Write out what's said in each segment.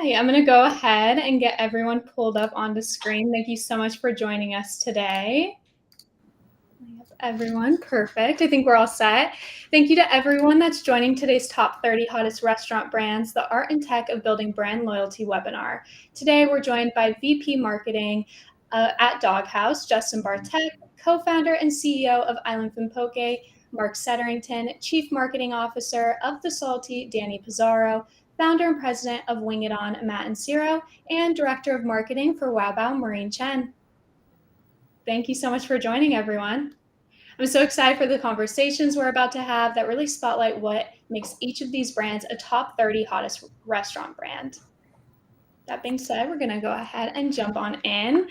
Hi, I'm going to go ahead and get everyone pulled up onto screen. Thank you so much for joining us today. Everyone, perfect. I think we're all set. Thank you to everyone that's joining today's Top 30 Hottest Restaurant Brands, the Art and Tech of Building Brand Loyalty webinar. Today, we're joined by VP Marketing at Doghouse, Justin Bartek, co-founder and CEO of Island Poke, Mark Setterington, Chief Marketing Officer of The Salty, Danny Pizarro, founder and president of Wing It On, Matt and Ciro, and Director of Marketing for Wow Bao, Maureen Chen. Thank you so much for joining, everyone. I'm so excited for the conversations we're about to have that really spotlight what makes each of these brands a top 30 hottest restaurant brand. That being said, we're going to go ahead and jump on in.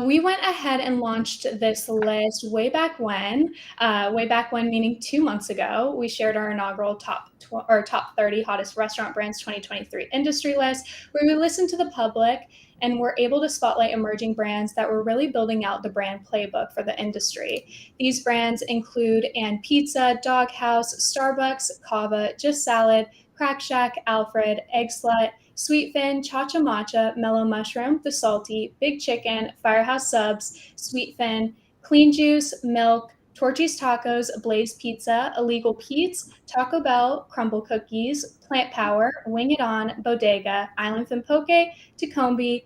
We went ahead and launched this list way back when meaning 2 months ago. We shared our inaugural top 30 hottest restaurant brands 2023 industry list, where we listened to the public and we're able to spotlight emerging brands that were really building out the brand playbook for the industry. These brands include And Pizza, Doghouse, Starbucks, Cava, Just Salad, Crack Shack, Alfred, Egg Slut, Sweetfin, Cha-Cha Matcha, Mellow Mushroom, The Salty, Big Chicken, Firehouse Subs, Sweetfin, Clean Juice, Milk, Torchy's Tacos, Blaze Pizza, Illegal Pete's, Taco Bell, Crumble Cookies, Plant Power, Wing It On, Bodega, Island Poke, Tacombi,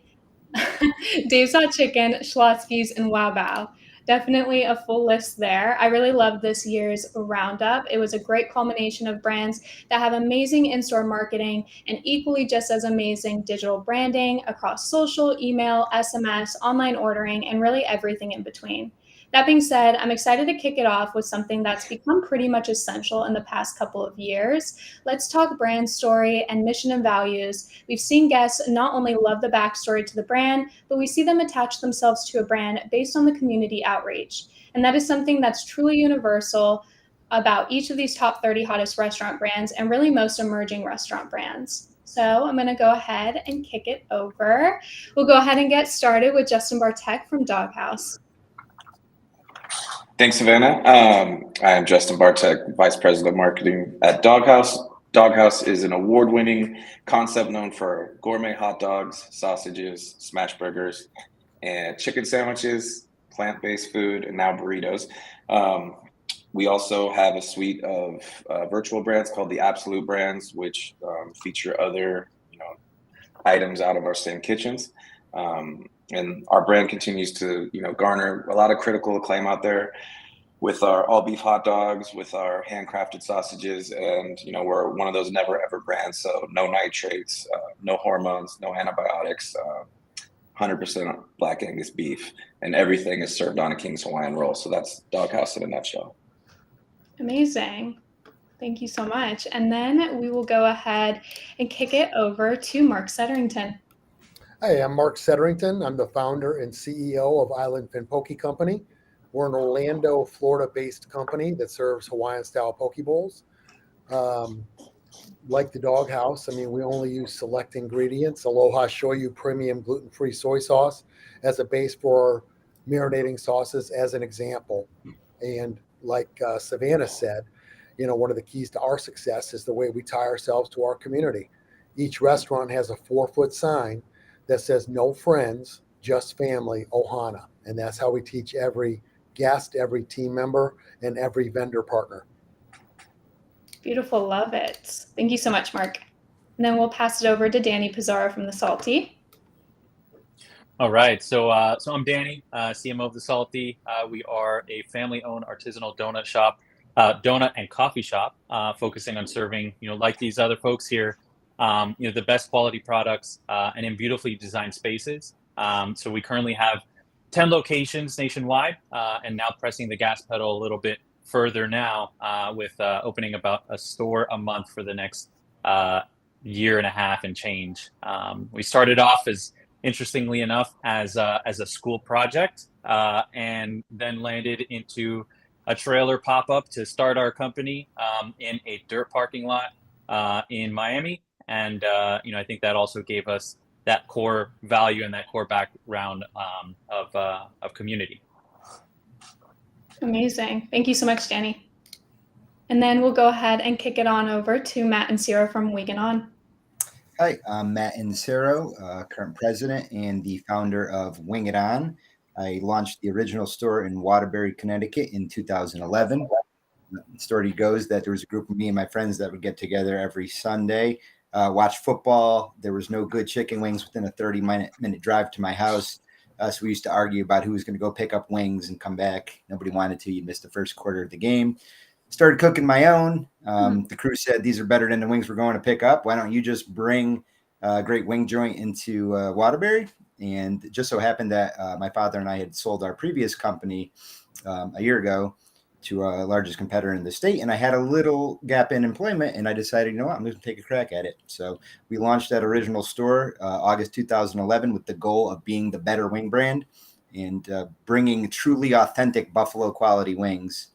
Dave's Hot Chicken, Schlotzsky's, and Wow Bao. Definitely a full list there. I really love this year's roundup. It was a great culmination of brands that have amazing in-store marketing and equally just as amazing digital branding across social, email, SMS, online ordering, and really everything in between. That being said, I'm excited to kick it off with something that's become pretty much essential in the past couple of years. Let's talk brand story and mission and values. We've seen guests not only love the backstory to the brand, but we see them attach themselves to a brand based on the community outreach. And that is something that's truly universal about each of these top 30 hottest restaurant brands and really most emerging restaurant brands. So I'm going to go ahead and kick it over. We'll go ahead and get started with Justin Bartek from Doghouse. Thanks, Savannah. I am Justin Bartek, Vice President of Marketing at Doghouse. Doghouse is an award-winning concept known for gourmet hot dogs, sausages, smash burgers, and chicken sandwiches, plant-based food, and now burritos. We also have a suite of virtual brands called the Absolute Brands, which feature other items out of our same kitchens. And our brand continues to, garner a lot of critical acclaim out there with our all beef hot dogs, with our handcrafted sausages, and we're one of those never ever brands. So no nitrates, no hormones, no antibiotics, 100% Black Angus beef, and everything is served on a King's Hawaiian roll. So that's Doghouse in a nutshell. Amazing. Thank you so much. And then we will go ahead and kick it over to Mark Setterington. Hi, I'm Mark Setterington. I'm the founder and CEO of Island Poke Company. We're an Orlando, Florida-based company that serves Hawaiian-style poke bowls. Like the Doghouse, we only use select ingredients. Aloha Shoyu premium gluten-free soy sauce as a base for our marinating sauces, as an example. And like Savannah said, one of the keys to our success is the way we tie ourselves to our community. Each restaurant has a 4-foot sign that says no friends, just family, Ohana. And that's how we teach every guest, every team member, and every vendor partner. Beautiful, love it. Thank you so much, Mark. And then we'll pass it over to Danny Pizarro from The Salty. All right, so I'm Danny, CMO of The Salty. We are a family-owned artisanal donut shop, donut and coffee shop, focusing on serving, like these other folks here, the best quality products and in beautifully designed spaces. So we currently have 10 locations nationwide, and now pressing the gas pedal a little bit further now with opening about a store a month for the next year and a half and change. We started off as, interestingly enough, as a school project, and then landed into a trailer pop-up to start our company in a dirt parking lot in Miami. And, I think that also gave us that core value and that core background of community. Amazing. Thank you so much, Danny. And then we'll go ahead and kick it on over to Matt and Ciro from Wing It On. Hi, I'm Matt Insero, current president and the founder of Wing It On. I launched the original store in Waterbury, Connecticut in 2011. The story goes that there was a group of me and my friends that would get together every Sunday, watch football. There was no good chicken wings within a 30-minute drive to my house. So we used to argue about who was going to go pick up wings and come back. Nobody wanted to. You'd miss the first quarter of the game. Started cooking my own. The crew said, these are better than the wings we're going to pick up. Why don't you just bring a great wing joint into Waterbury? And it just so happened that my father and I had sold our previous company a year ago to our largest competitor in the state. And I had a little gap in employment, and I decided, you know what, I'm going to take a crack at it. So we launched that original store August 2011 with the goal of being the better wing brand and bringing truly authentic Buffalo quality wings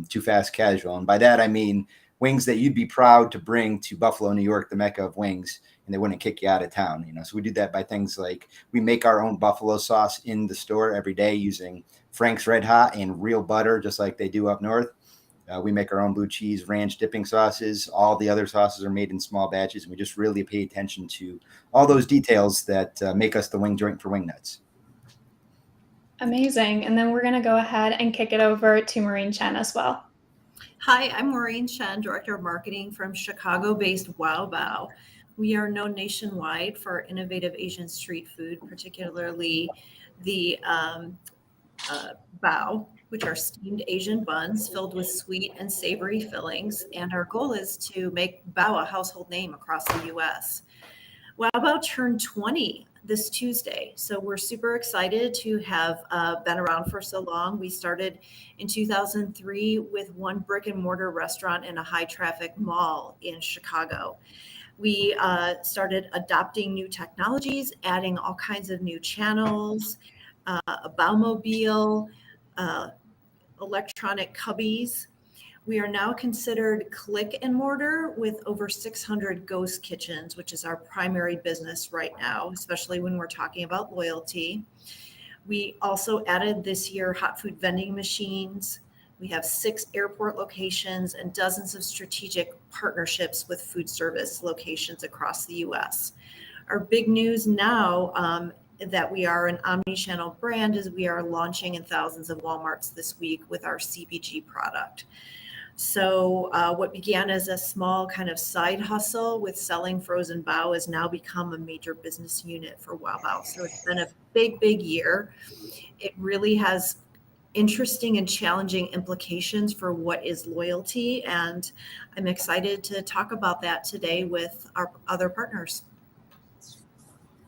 to fast casual. And by that, I mean wings that you'd be proud to bring to Buffalo, New York, the mecca of wings, and they wouldn't kick you out of town. You know, so we do that by things like we make our own buffalo sauce in the store every day using Frank's Red Hot and real butter, just like they do up north. We make our own blue cheese ranch dipping sauces. All the other sauces are made in small batches, and we just really pay attention to all those details that make us the wing joint for wing nuts. Amazing. And then we're going to go ahead and kick it over to Maureen Chen as well. Hi, I'm Maureen Chen, Director of Marketing from Chicago-based Wow Bao. We are known nationwide for innovative Asian street food, particularly the bao, which are steamed Asian buns filled with sweet and savory fillings. And our goal is to make bao a household name across the U.S. Wow Bao turned 20 this Tuesday. So we're super excited to have been around for so long. We started in 2003 with one brick and mortar restaurant in a high traffic mall in Chicago. We started adopting new technologies, adding all kinds of new channels, a Baomobile, electronic cubbies. We are now considered click and mortar with over 600 ghost kitchens, which is our primary business right now, especially when we're talking about loyalty. We also added this year hot food vending machines. We have 6 airport locations and dozens of strategic partnerships with food service locations across the U.S. Our big news now that we are an omni-channel brand is we are launching in thousands of Walmarts this week with our CPG product. So what began as a small kind of side hustle with selling frozen bao has now become a major business unit for Wow Bao. So it's been a big, big year. It really has interesting and challenging implications for what is loyalty. And I'm excited to talk about that today with our other partners.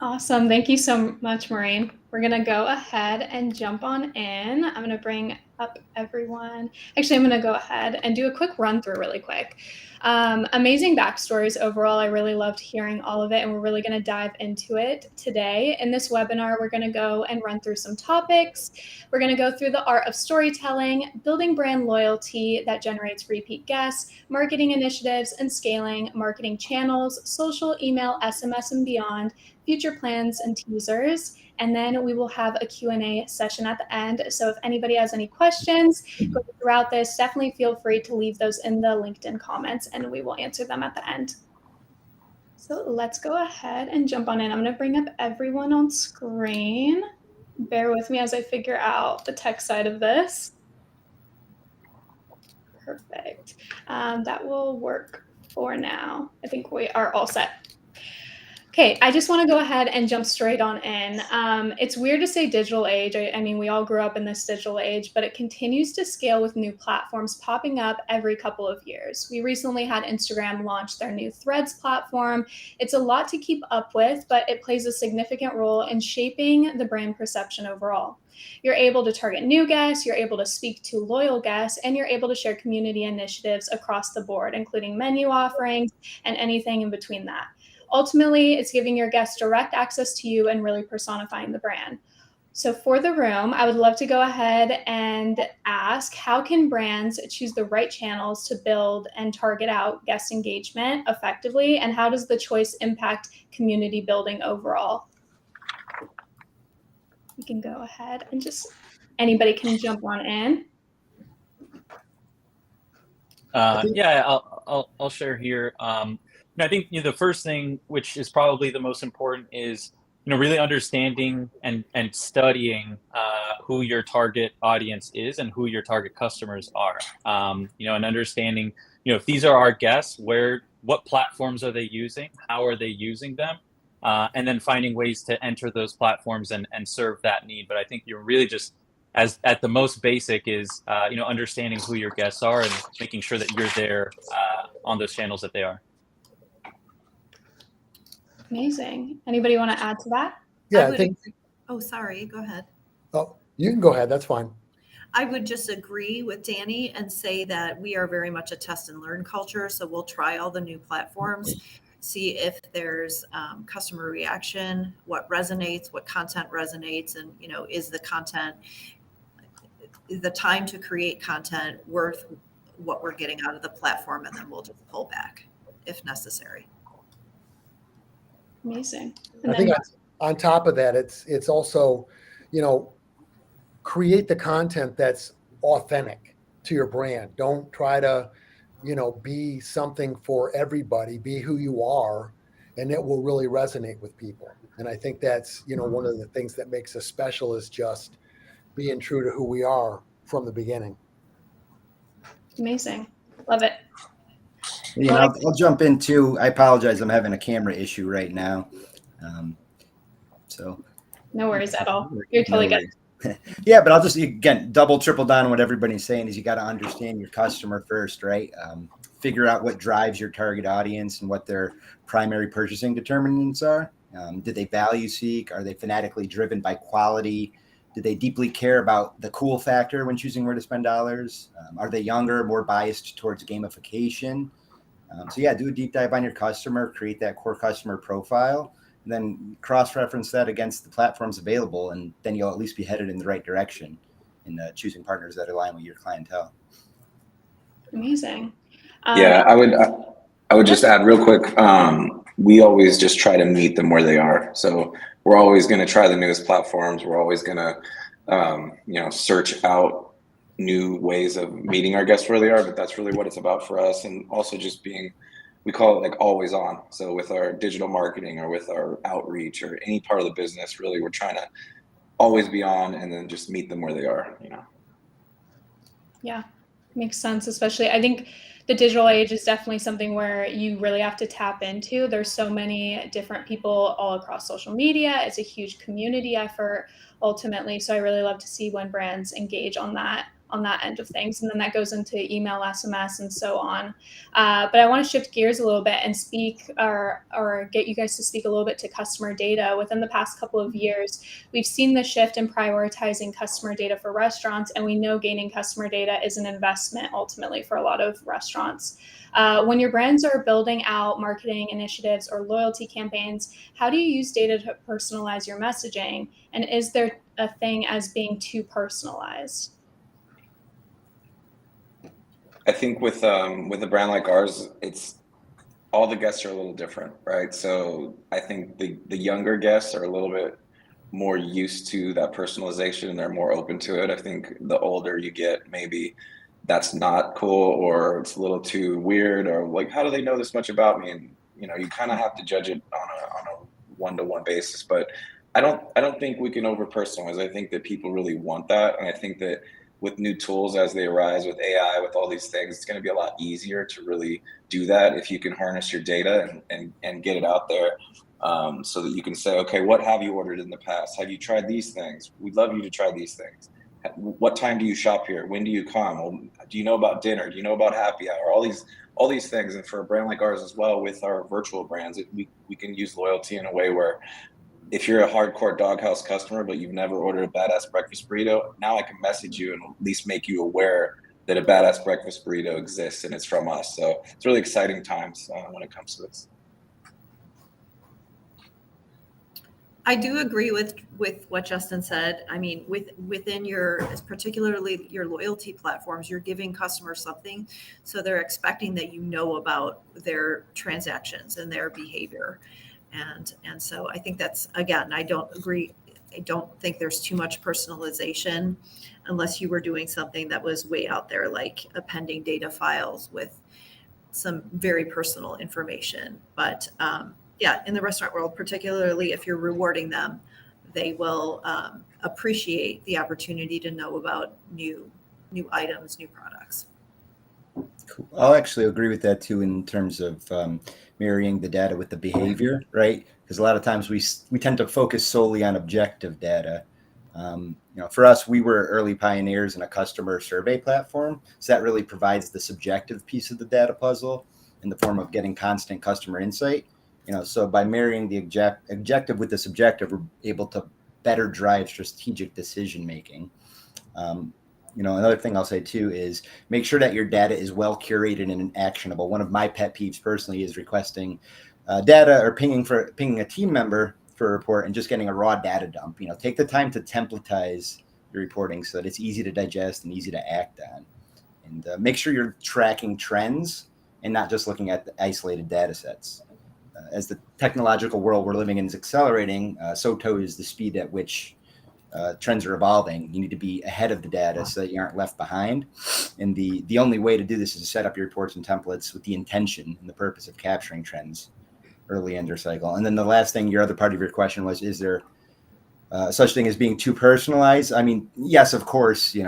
Awesome. Thank you so much, Maureen. We're going to go ahead and jump on in. I'm going to bring up everyone. Actually, I'm going to go ahead and do a quick run through really quick. Amazing backstories overall. I really loved hearing all of it, and we're really going to dive into it today. In this webinar, we're going to go and run through some topics. We're going to go through the art of storytelling, building brand loyalty that generates repeat guests, marketing initiatives and scaling, marketing channels, social, email, SMS, and beyond, future plans and teasers, and then we will have a Q&A session at the end. So if anybody has any questions throughout this, definitely feel free to leave those in the LinkedIn comments and we will answer them at the end. So let's go ahead and jump on in. I'm going to bring up everyone on screen. Bear with me as I figure out the tech side of this. Perfect. That will work for now. I think we are all set. Okay, I just want to go ahead and jump straight on in. It's weird to say digital age. I mean, we all grew up in this digital age, but it continues to scale with new platforms popping up every couple of years. We recently had Instagram launch their new Threads platform. It's a lot to keep up with, but it plays a significant role in shaping the brand perception overall. You're able to target new guests, you're able to speak to loyal guests, and you're able to share community initiatives across the board, including menu offerings and anything in between that. Ultimately, it's giving your guests direct access to you and really personifying the brand. So for the room, I would love to go ahead and ask, how can brands choose the right channels to build and target out guest engagement effectively? And how does the choice impact community building overall? We can go ahead and just, anybody can jump on in. Yeah, I'll share here. I think the first thing, which is probably the most important, is really understanding and studying who your target audience is and who your target customers are. And understanding if these are our guests, what platforms are they using, how are they using them, and then finding ways to enter those platforms and serve that need. But I think you're really just as at the most basic is understanding who your guests are and making sure that you're there on those channels that they are. Amazing. Anybody want to add to that? Yeah, I think. Oh, sorry. Go ahead. Oh, you can go ahead. That's fine. I would just agree with Danny and say that we are very much a test and learn culture. So we'll try all the new platforms, see if there's customer reaction, what resonates, what content resonates, and is the content, the time to create content worth what we're getting out of the platform, and then we'll just pull back if necessary. Amazing. I think on top of that, it's also, create the content that's authentic to your brand. Don't try to, be something for everybody. Be who you are, and it will really resonate with people. And I think that's, one of the things that makes us special is just being true to who we are from the beginning. Amazing. Love it. I'll jump into, I apologize, I'm having a camera issue right now. So no worries at all. You're totally good. Yeah, but I'll just, again, double, triple down on what everybody's saying is you got to understand your customer first, right? Figure out what drives your target audience and what their primary purchasing determinants are. Did they value seek? Are they fanatically driven by quality? Do they deeply care about the cool factor when choosing where to spend dollars? Are they younger, more biased towards gamification? So yeah, do a deep dive on your customer, create that core customer profile, and then cross-reference that against the platforms available, and then you'll at least be headed in the right direction in choosing partners that align with your clientele. Amazing. Yeah, I would just add real quick. We always just try to meet them where they are. So we're always going to try the newest platforms. We're always going to, search out new ways of meeting our guests where they are, but that's really what it's about for us. And also just being, we call it like always on. So with our digital marketing or with our outreach or any part of the business, really, we're trying to always be on and then just meet them where they are, Yeah, makes sense. Especially, I think the digital age is definitely something where you really have to tap into. There's so many different people all across social media. It's a huge community effort ultimately. So I really love to see when brands engage on that end of things. And then that goes into email, SMS, and so on. But I want to shift gears a little bit and speak or get you guys to speak a little bit to customer data. Within the past couple of years, we've seen the shift in prioritizing customer data for restaurants. And we know gaining customer data is an investment ultimately for a lot of restaurants. When your brands are building out marketing initiatives or loyalty campaigns, how do you use data to personalize your messaging? And is there a thing as being too personalized? I think with a brand like ours, it's all the guests are a little different, right? So I think the younger guests are a little bit more used to that personalization and they're more open to it. I think the older you get, maybe that's not cool or it's a little too weird or like, how do they know this much about me? And you kind of have to judge it on a one-to-one basis. But I don't think we can over personalize. I think that people really want that, and I think that with new tools as they arise with AI, with all these things, it's going to be a lot easier to really do that if you can harness your data and get it out there so that you can say, okay, what have you ordered in the past? Have you tried these things? We'd love you to try these things. What time do you shop here? When do you come? Well, do you know about dinner? Do you know about happy hour? All these things. And for a brand like ours as well, with our virtual brands, we can use loyalty in a way where if you're a hardcore Doghouse customer, but you've never ordered a badass breakfast burrito, now I can message you and at least make you aware that a badass breakfast burrito exists and it's from us. So it's really exciting times when it comes to this. I do agree with what Justin said. I mean, within particularly your loyalty platforms, you're giving customers something, so they're expecting that about their transactions and their behavior. And so I think that's, again, I don't agree. I don't think there's too much personalization unless you were doing something that was way out there, like appending data files with some very personal information. But yeah, in the restaurant world, particularly if you're rewarding them, they will appreciate the opportunity to know about new items, new products. Cool. I'll actually agree with that too in terms of marrying the data with the behavior, right? Because a lot of times we tend to focus solely on objective data. For us, we were early pioneers in a customer survey platform, so that really provides the subjective piece of the data puzzle in the form of getting constant customer insight. So by marrying the objective with the subjective, we're able to better drive strategic decision making. Another thing I'll say too is make sure that your data is well curated and actionable. One of my pet peeves personally is requesting data or pinging a team member for a report and just getting a raw data dump. Take the time to templatize your reporting so that it's easy to digest and easy to act on. And make sure you're tracking trends and not just looking at the isolated data sets. As the technological world we're living in is accelerating, so too is the speed at which trends are evolving. You need to be ahead of the data so that you aren't left behind. And the only way to do this is to set up your reports and templates with the intention and the purpose of capturing trends early in their cycle. And then the last thing, your other part of your question was, is there such thing as being too personalized? I mean, yes, of course, you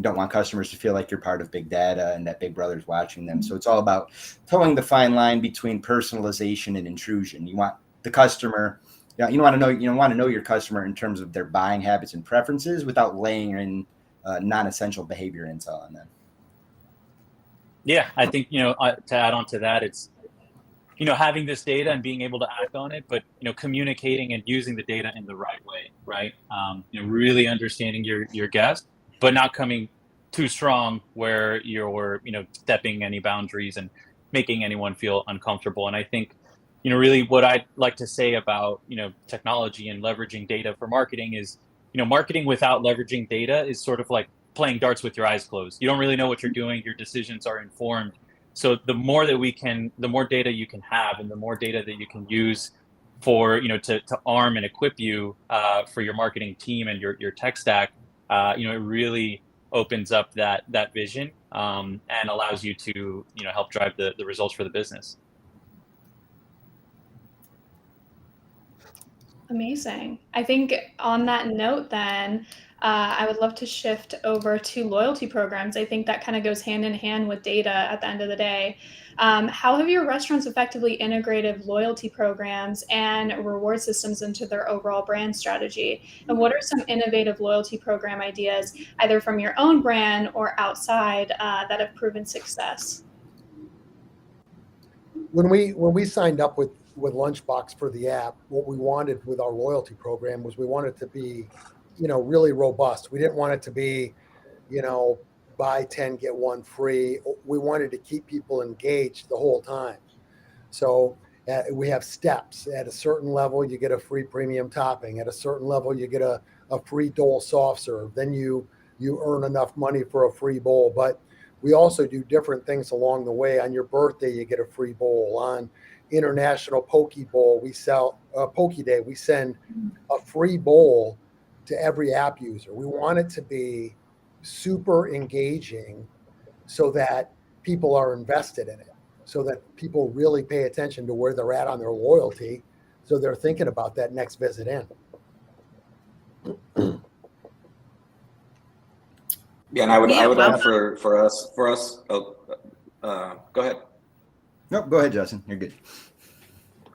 don't want customers to feel like you're part of big data and that Big Brother's watching them. So it's all about towing the fine line between personalization and intrusion. You want the customer, you want to know your customer in terms of their buying habits and preferences without laying in non-essential behavior intel on them. Yeah, I think, to add on to that, it's, having this data and being able to act on it, but, communicating and using the data in the right way, right? Really understanding your guest, but not coming too strong where you're, stepping any boundaries and making anyone feel uncomfortable. And I think, really what I'd like to say about, technology and leveraging data for marketing is, marketing without leveraging data is sort of like playing darts with your eyes closed. You don't really know what you're doing. Your decisions are informed. So the more data you can have, and the more data that you can use for, to arm and equip you for your marketing team and your tech stack, it really opens up that vision and allows you to, help drive the results for the business. Amazing. I think on that note, then, I would love to shift over to loyalty programs. I think that kind of goes hand in hand with data at the end of the day. How have your restaurants effectively integrated loyalty programs and reward systems into their overall brand strategy? And what are some innovative loyalty program ideas, either from your own brand or outside, that have proven success? When we signed up with Lunchbox for the app, what we wanted with our loyalty program was we wanted it to be, really robust. We didn't want it to be, buy 10, get one free. We wanted to keep people engaged the whole time. So we have steps. At a certain level, you get a free premium topping. At a certain level, you get a free Dole soft serve. Then you earn enough money for a free bowl. But we also do different things along the way. On your birthday, you get a free bowl. On International Poke Bowl, we sell Poke Day. We send a free bowl to every app user. We want it to be super engaging so that people are invested in it, so that people really pay attention to where they're at on their loyalty, so they're thinking about that next visit in. Yeah, and I would add for us. Oh, go ahead. No, go ahead, Justin. You're good.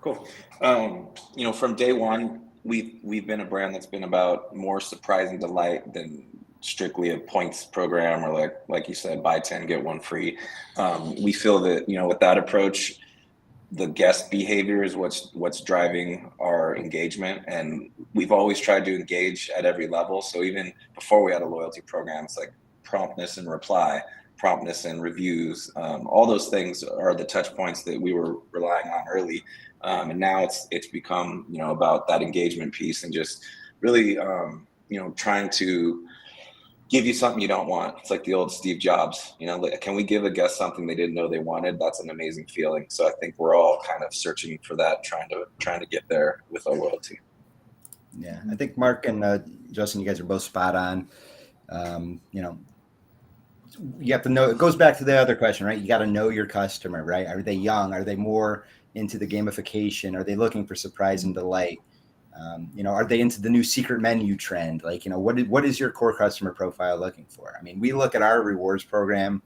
Cool. From day one, we've been a brand that's been about more surprise and delight than strictly a points program, or like you said, buy 10 get one free. We feel that with that approach, the guest behavior is what's driving our engagement, and we've always tried to engage at every level. So even before we had a loyalty program, it's like promptness and reply, promptness and reviews. All those things are the touch points that we were relying on early. And now it's become, about that engagement piece and just really, trying to give you something you don't want. It's like the old Steve Jobs, can we give a guest something they didn't know they wanted? That's an amazing feeling. So I think we're all kind of searching for that, trying to get there with our loyalty. Yeah, I think Mark and Justin, you guys are both spot on. you have to know, it goes back to the other question, right? You got to know your customer, right? Are they young? Are they more into the gamification? Are they looking for surprise and delight? Are they into the new secret menu trend? Like, what is your core customer profile looking for? I mean, we look at our rewards program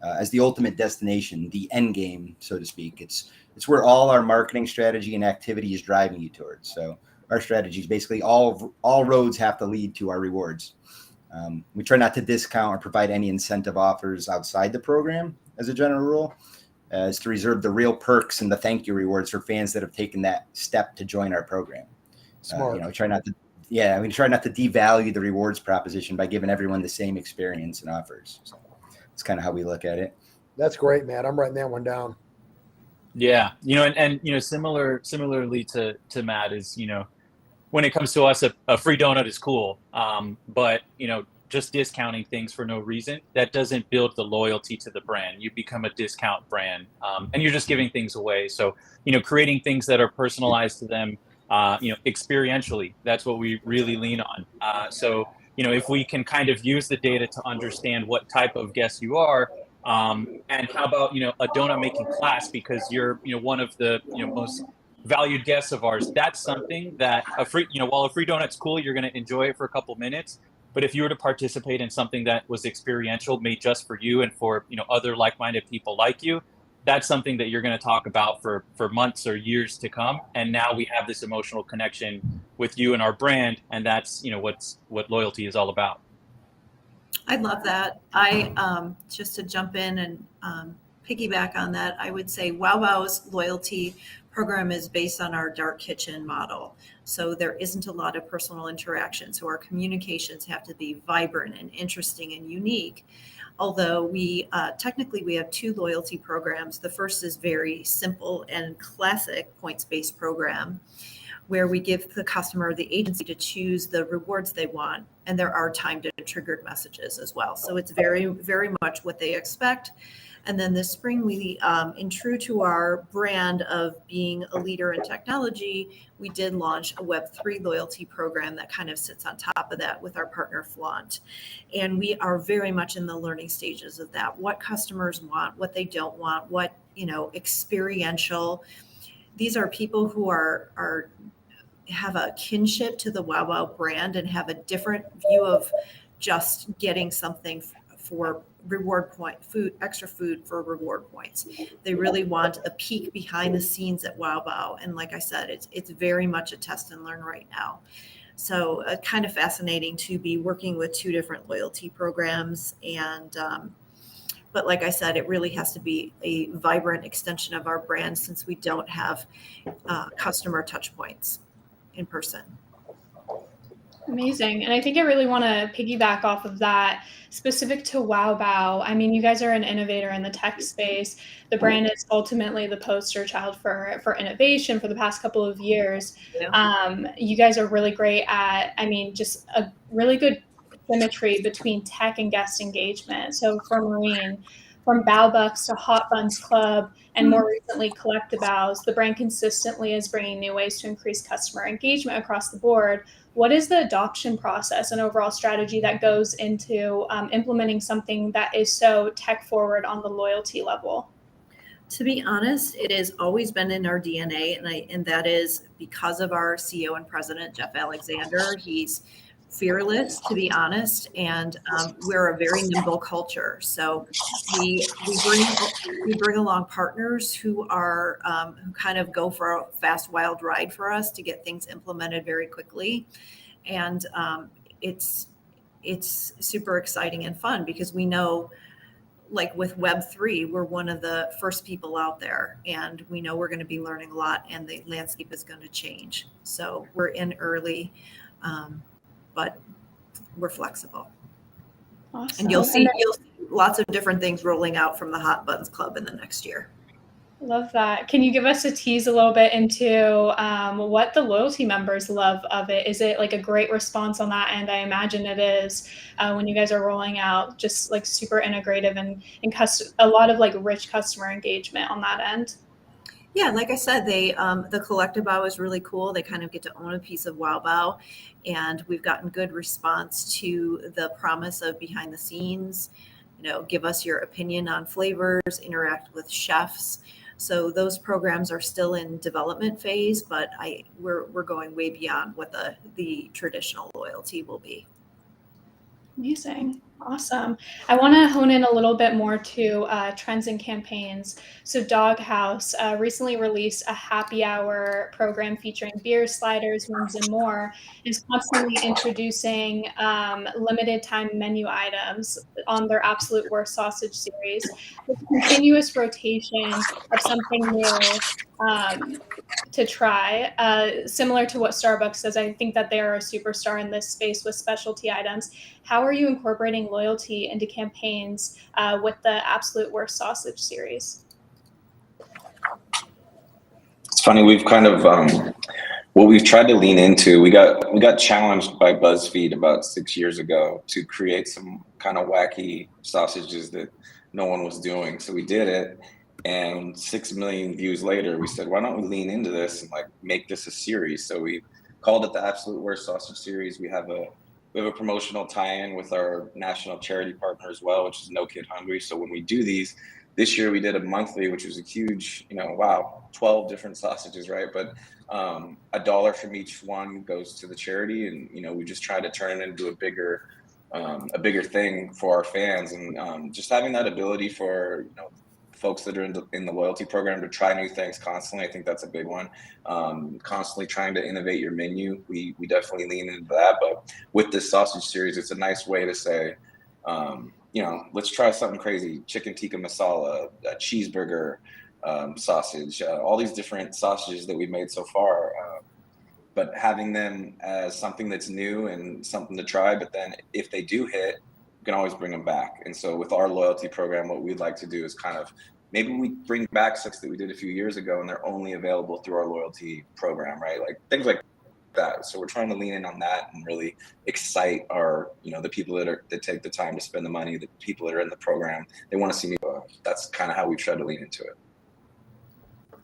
as the ultimate destination, the end game, so to speak. It's where all our marketing strategy and activity is driving you towards. So our strategy is basically all roads have to lead to our rewards. We try not to discount or provide any incentive offers outside the program as a general rule, is to reserve the real perks and the thank you rewards for fans that have taken that step to join our program. Smart. Try not to devalue the rewards proposition by giving everyone the same experience and offers. So it's kind of how we look at it. That's great, Matt. I'm writing that one down. Yeah, similarly to Matt is, when it comes to us, a free donut is cool. But, just discounting things for no reason, that doesn't build the loyalty to the brand. You become a discount brand, and you're just giving things away. So, creating things that are personalized to them, experientially, that's what we really lean on. So, if we can kind of use the data to understand what type of guest you are, and how about, a donut making class, because you're, one of the, most valued guests of ours. That's something that while a free donut's cool, you're going to enjoy it for a couple minutes. But if you were to participate in something that was experiential, made just for you and for, other like-minded people like you, that's something that you're going to talk about for months or years to come. And now we have this emotional connection with you and our brand. And that's, what loyalty is all about. I love that. Just to jump in and piggyback on that, I would say Wow Bao's loyalty program is based on our dark kitchen model. So there isn't a lot of personal interaction. So our communications have to be vibrant and interesting and unique. Although we technically we have two loyalty programs. The first is very simple and classic points-based program, where we give the customer the agency to choose the rewards they want. And there are timed and triggered messages as well. So it's very, very much what they expect. And then this spring, we, in true to our brand of being a leader in technology, we did launch a Web3 loyalty program that kind of sits on top of that with our partner Flaunt. And we are very much in the learning stages of that. What customers want, what they don't want, what, experiential. These are people who have a kinship to the Wow Bao brand and have a different view of just getting something for reward point food, extra food for reward points. They really want a peek behind the scenes at Wow Bao. And like I said, it's very much a test and learn right now. So kind of fascinating to be working with two different loyalty programs. And, but like I said, it really has to be a vibrant extension of our brand since we don't have customer touch points in person. Amazing. And I think I really want to piggyback off of that specific to Wow Bao. I mean, you guys are an innovator in the tech space. The brand is ultimately the poster child for innovation for the past couple of years. Yeah. You guys are really great at, just a really good symmetry between tech and guest engagement. So for Marine, from Bao Bucks to Hot Buns Club, and more recently Collectabows, the brand consistently is bringing new ways to increase customer engagement across the board. What is the adoption process and overall strategy that goes into implementing something that is so tech forward on the loyalty level? To be honest, it has always been in our DNA, and that is because of our CEO and president, Jeff Alexander. He's fearless, to be honest, and we're a very nimble culture. So we bring along partners who are who kind of go for a fast, wild ride for us to get things implemented very quickly, and it's super exciting and fun because we know, like with Web3, we're one of the first people out there, and we know we're going to be learning a lot, and the landscape is going to change. So we're in early. But we're flexible. Awesome. And you'll see lots of different things rolling out from the Hot Buns Club in the next year. Love that. Can you give us a tease a little bit into what the loyalty members love of it? Is it like a great response on that end? I imagine it is when you guys are rolling out, just like super integrative and a lot of like rich customer engagement on that end. Yeah, like I said, the Collectabao is really cool. They kind of get to own a piece of Wow Bao, and we've gotten good response to the promise of behind the scenes, give us your opinion on flavors, interact with chefs. So those programs are still in development phase, but we're going way beyond what the traditional loyalty will be. Amazing. Awesome. I want to hone in a little bit more to trends and campaigns. So Doghouse recently released a happy hour program featuring beer, sliders, wings, and more. Is constantly introducing limited time menu items on their Absolute Worst Sausage series with continuous rotation of something new. To try, similar to what Starbucks does. I think that they are a superstar in this space with specialty items. How are you incorporating loyalty into campaigns with the Absolute Worst Sausage series? It's funny. We've kind of what we've tried to lean into. We got challenged by BuzzFeed about 6 years ago to create some kind of wacky sausages that no one was doing. So we did it, and 6 million views later, we said, why don't we lean into this and like make this a series? So we called it the Absolute Worst Sausage series. We have a promotional tie-in with our national charity partner as well, which is No Kid Hungry. So when we do these, this year we did a monthly, which was a huge, 12 different sausages, right? But $1 from each one goes to the charity, and we just try to turn it into a bigger thing for our fans, and just having that ability for folks that are in the loyalty program to try new things constantly. I think that's a big one. Constantly trying to innovate your menu. We definitely lean into that. But with this sausage series, it's a nice way to say, let's try something crazy. Chicken tikka masala, a cheeseburger sausage, all these different sausages that we've made so far. But having them as something that's new and something to try, but then if they do hit, you can always bring them back. And so with our loyalty program, what we'd like to do is kind of maybe we bring back six that we did a few years ago and they're only available through our loyalty program, right? Like things like that. So we're trying to lean in on that and really excite our, the people that take the time to spend the money, the people that are in the program. They want to see me. That's kind of how we try to lean into it.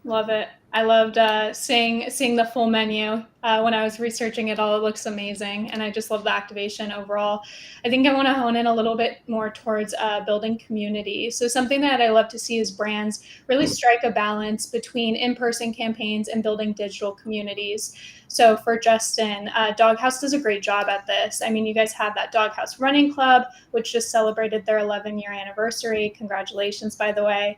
Love it. I loved seeing the full menu when I was researching it all. It looks amazing, and I just love the activation overall. I think I want to hone in a little bit more towards building community. So something that I love to see is brands really strike a balance between in-person campaigns and building digital communities. So for Justin, Doghouse does a great job at this. I mean, you guys have that Doghouse Running Club, which just celebrated their 11-year anniversary. Congratulations, by the way.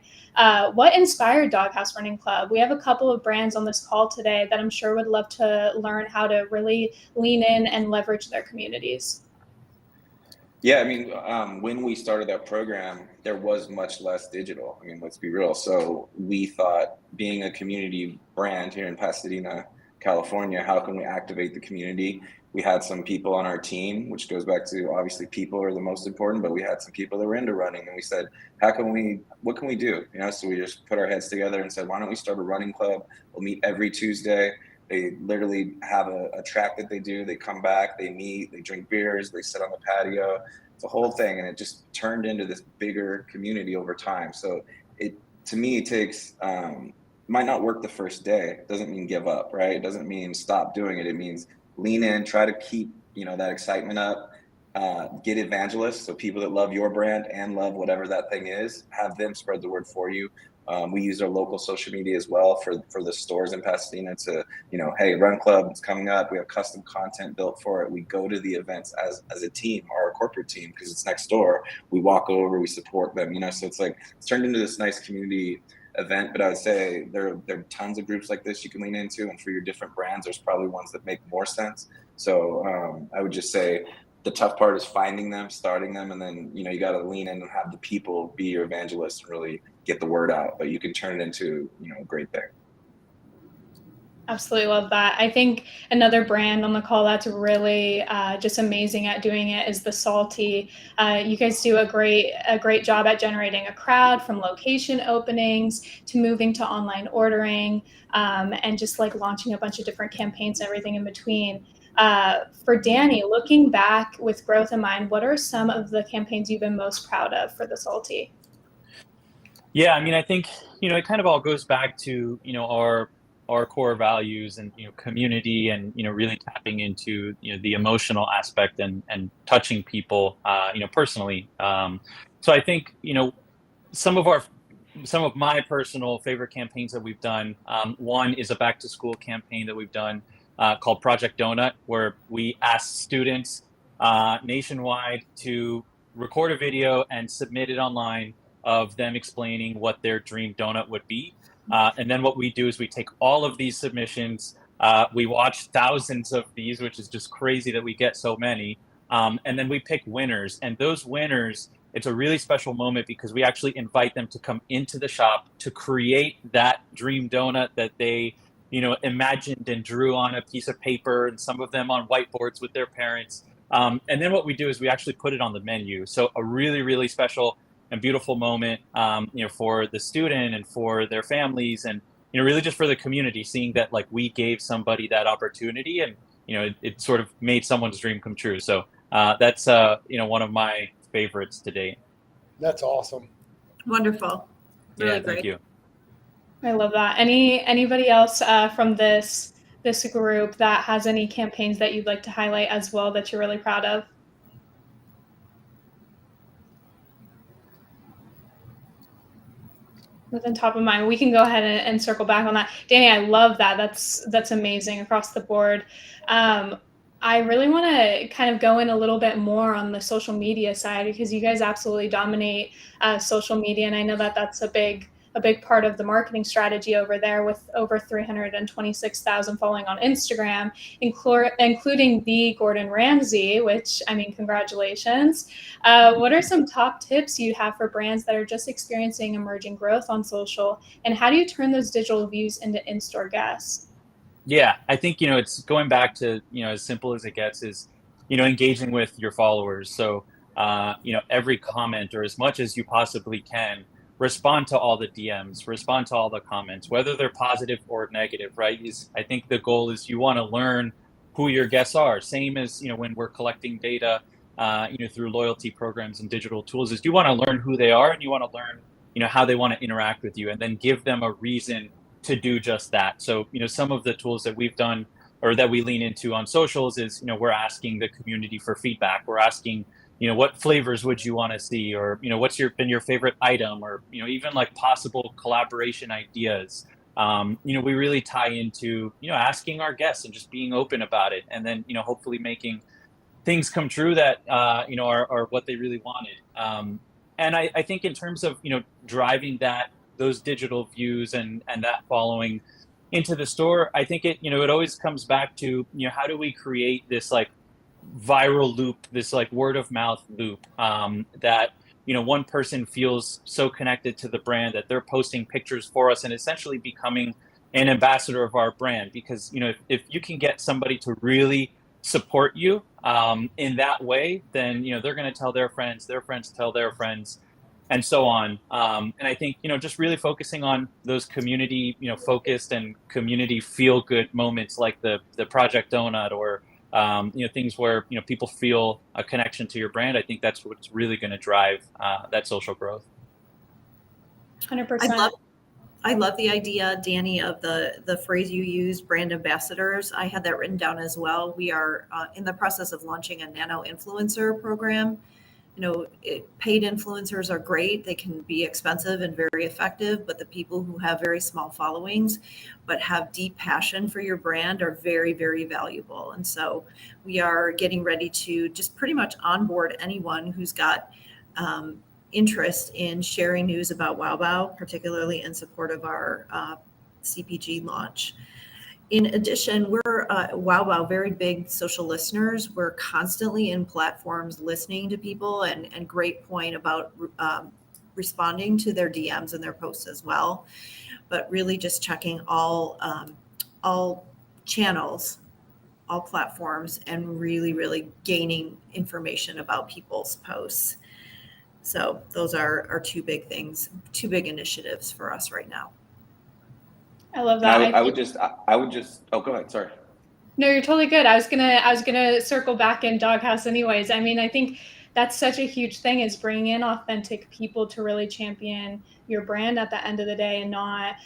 What inspired Doghouse Running Club? We have a couple of brands on this call today that I'm sure would love to learn how to really lean in and leverage their communities. Yeah, I mean, when we started that program, there was much less digital. I mean, let's be real. So we thought, being a community brand here in Pasadena, California, how can we activate the community? We had some people on our team, which goes back to obviously people are the most important, but we had some people that were into running, and we said, what can we do? So we just put our heads together and said, why don't we start a running club? We'll meet every Tuesday. They literally have a track that they do. They come back, they meet, they drink beers, they sit on the patio. It's a whole thing, and it just turned into this bigger community over time. So to me, it takes might not work the first day. It doesn't mean give up, right? It doesn't mean stop doing it. It means lean in, try to keep that excitement up. Get evangelists, so people that love your brand and love whatever that thing is, have them spread the word for you. We use our local social media as well for the stores in Pasadena to, hey, Run Club is coming up. We have custom content built for it. We go to the events as a team, our corporate team, because it's next door. We walk over, we support them, so it's like, it's turned into this nice community event. But I would say there are tons of groups like this you can lean into, and for your different brands, there's probably ones that make more sense. So I would just say, the tough part is finding them, starting them, and then you got to lean in and have the people be your evangelists and really get the word out. But you can turn it into a great thing. Absolutely love that. I think another brand on the call that's really just amazing at doing it is the Salty. You guys do a great job at generating a crowd, from location openings to moving to online ordering, and just like launching a bunch of different campaigns and everything in between. For Danny, looking back with growth in mind, what are some of the campaigns you've been most proud of for the Salty? Yeah, I mean, I think it kind of all goes back to our core values and community, and really tapping into the emotional aspect and touching people personally. So I think, some of my personal favorite campaigns that we've done. One is a back to school campaign that we've done called Project Donut, where we ask students nationwide to record a video and submit it online of them explaining what their dream donut would be. And then what we do is we take all of these submissions. We watch thousands of these, which is just crazy that we get so many. And then we pick winners. And those winners, it's a really special moment because we actually invite them to come into the shop to create that dream donut that they, imagined and drew on a piece of paper, and some of them on whiteboards with their parents. And then what we do is we actually put it on the menu. So a really, really special and beautiful moment, for the student and for their families, and really just for the community, seeing that like we gave somebody that opportunity, and it sort of made someone's dream come true. So that's one of my favorites to date. That's awesome. Wonderful. Really Thank great. you. I love that. Anybody else from this group that has any campaigns that you'd like to highlight as well that you're really proud of? Within top of mind, we can go ahead and circle back on that. Danny, I love that. That's amazing across the board. I really want to kind of go in a little bit more on the social media side, because you guys absolutely dominate social media, and I know that that's a big part of the marketing strategy over there, with over 326,000 following on Instagram, including the Gordon Ramsay, which, I mean, congratulations. What are some top tips you have for brands that are just experiencing emerging growth on social, and how do you turn those digital views into in-store guests? Yeah, I think, it's going back to, as simple as it gets is, engaging with your followers. So, every comment, or as much as you possibly can, respond to all the DMs, respond to all the comments, whether they're positive or negative, right? I think the goal is you want to learn who your guests are. Same as, when we're collecting data, through loyalty programs and digital tools, is you want to learn who they are, and you want to learn, how they want to interact with you, and then give them a reason to do just that. So, some of the tools that we've done or that we lean into on socials is, we're asking the community for feedback. We're asking, what flavors would you want to see, or, what's been your favorite item, or, even like possible collaboration ideas. We really tie into, asking our guests and just being open about it. And then, hopefully making things come true that, are what they really wanted. And I think in terms of, driving those digital views and that following into the store, I think it always comes back to, how do we create this like viral loop, this like word of mouth loop, that, one person feels so connected to the brand that they're posting pictures for us and essentially becoming an ambassador of our brand. Because, if you can get somebody to really support you in that way, then, they're going to tell their friends tell their friends, and so on. And I think, just really focusing on those community, focused and community feel good moments, like the Project Donut, or, things where, people feel a connection to your brand. I think that's what's really going to drive that social growth. 100%. I love the idea, Danny, of the phrase you used, brand ambassadors. I had that written down as well. We are in the process of launching a nano influencer program. Paid influencers are great. They can be expensive and very effective, but the people who have very small followings but have deep passion for your brand are very, very valuable. And so we are getting ready to just pretty much onboard anyone who's got interest in sharing news about Wow Bao, particularly in support of our CPG launch. In addition, we're Wow Bao, very big social listeners. We're constantly in platforms listening to people, and great point about responding to their DMs and their posts as well. But really just checking all channels, all platforms, and really, really gaining information about people's posts. So those are our two big things, two big initiatives for us right now. I love that. I would just. Oh, go ahead. Sorry. No, you're totally good. I was gonna circle back in Doghouse anyways. I mean, I think that's such a huge thing, is bringing in authentic people to really champion your brand at the end of the day, and not,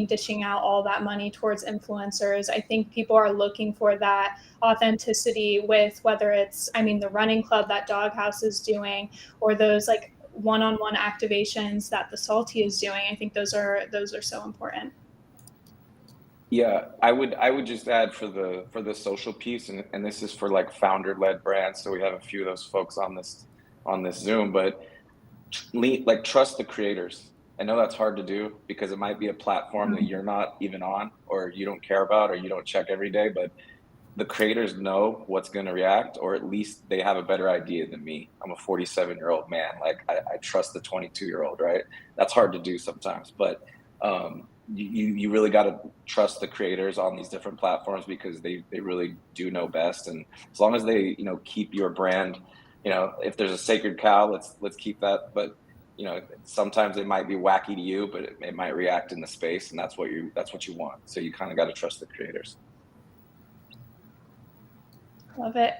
dishing out all that money towards influencers. I think people are looking for that authenticity with, whether it's, the running club that Doghouse is doing, or those like one-on-one activations that the Salty is doing. I think those are so important. Yeah, I would just add for the social piece, and this is for like founder-led brands. So we have a few of those folks on this Zoom, but like trust the creators. I know that's hard to do because it might be a platform that you're not even on, or you don't care about, or you don't check every day, but the creators know what's going to react, or at least they have a better idea than me. I'm a 47-year-old man. Like I trust the 22-year-old, right? That's hard to do sometimes, but you really got to trust the creators on these different platforms because they really do know best. And as long as they, keep your brand, if there's a sacred cow, let's keep that. But sometimes it might be wacky to you, but it might react in the space, and that's what you want. So you kind of got to trust the creators. Love it.